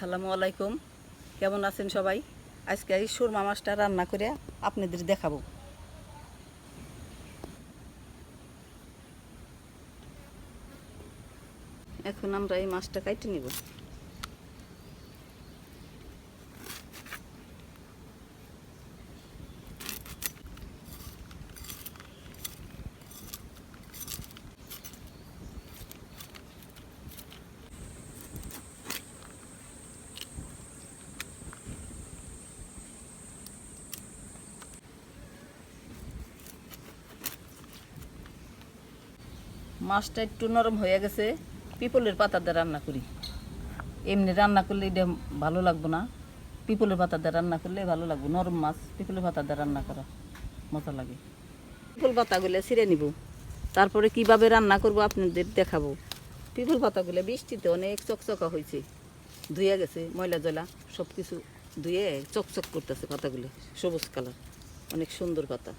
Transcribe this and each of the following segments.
আসসালামু আলাইকুম, কেমন আছেন সবাই? আজকে এই সুরমা মাছটা রান্না করে আপনাদের দেখাবো। এখন আমরা এই মাছটা কাটে নিব। মাছটা একটু নরম হয়ে গেছে, পিপলের পাতা দিয়ে রান্না করি। এমনি রান্না করলে এটা ভালো লাগবে না, পিপলের পাতা দিয়ে রান্না করলে ভালো লাগবে। নরম মাছ পিপলের পাতা দিয়ে রান্না করা মজা লাগে। পিপল পাতাগুলো ছিঁড়ে নিব, তারপরে কিভাবে রান্না করব আপনাদের দেখাবো। পিপল পাতাগুলো বৃষ্টিতে অনেক চকচকা হয়েছে, ধুয়ে গেছে, ময়লা জলা সব কিছু ধুয়ে চকচক করতেছে। পাতাগুলো সবুজ কালার, অনেক সুন্দর পাতা।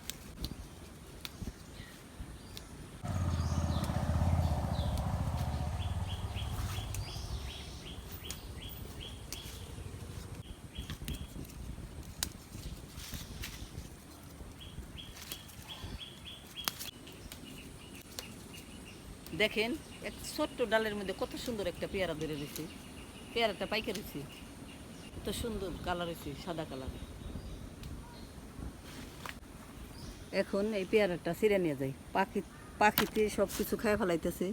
দেখেন, এক ছোট্ট ডালের মধ্যে কত সুন্দর একটা পেয়ারা ধরে রয়েছে। পেয়ারাটা পাইকে রয়েছে, কত সুন্দর কালার হয়েছে, সাদা কালার। এখন এই পেয়ারাটা ছিঁড়ে নিয়ে যাই। পাখিতে সব কিছু খায় ফেলাইতেছে,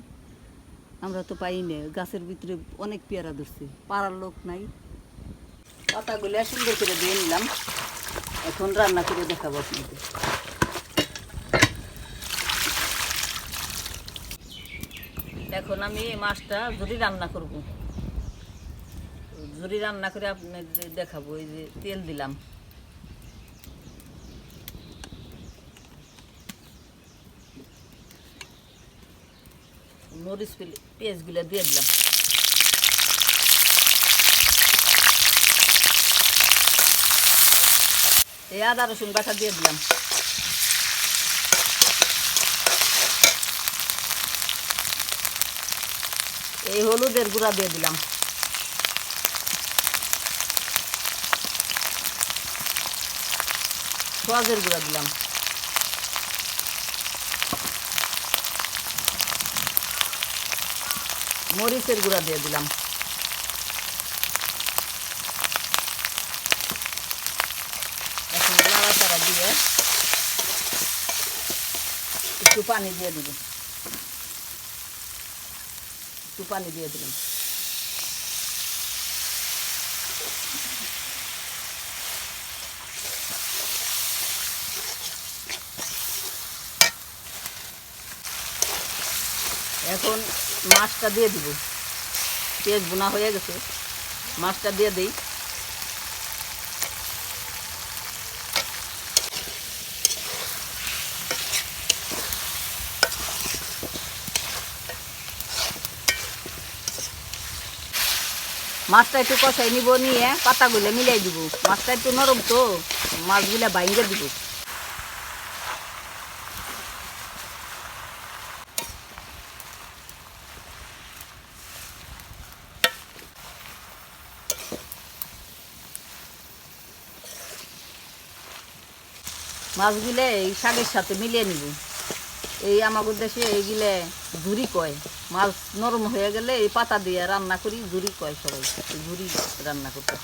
আমরা তো পাই না। গাছের ভিতরে অনেক পেয়ারা ধরছে, পাড়ার লোক নাই। পাতাগুলো সুন্দর করে দিয়ে নিলাম, এখন রান্না করে দেখাবো আপনাদের। এখন আমি এই মাছটা ঝুরি রান্না করব। ঝুরি রান্না করে আপনাদের দেখাবো। এই যে তেল দিলাম, মরিচ পেঁয়াজগুলো দিয়ে দিলাম, এই আদা রসুন বাটা দিয়ে দিলাম, এই হলুদের গুঁড়া দিয়ে দিলাম, পেঁয়াজের গুঁড়া দিলাম, মরিচের গুঁড়া দিয়ে দিলাম, এখন নাড়াচাড়া দিয়ে একটু পানি দিয়ে দিব, একটু পানি দিয়ে দিলাম। এখন মাছটা দিয়ে দিব, পেঁয়াজ বোনা হয়ে গেছে, মাছটা দিয়ে দিই। মাছটা একটু কষাই নিব, নিয়ে পাতাগুলো মিলাই দিব। মাছটা একটু নরম তো, মাছগুলো বাইঙ্গে দিব। মাছগুলো এই শাকের সাথে মিলিয়ে নিব। এই আমাদের দেশে এইগুলো ঝুরি কয়। মাছ নরম হয়ে গেলে এই পাতা দিয়ে রান্না করি, ঝুরি কয় সবাই। ঝুরি রান্না করতে,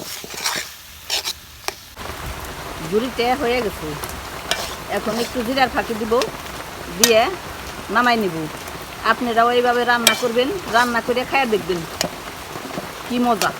ঝুরিতে হয়ে গেছে। এখন একটু জিরার ফাঁকি দিব, দিয়ে নামাই নিব। আপনারাও এইভাবে রান্না করবেন, রান্না করে খাইয়া দেখবেন কি মজা।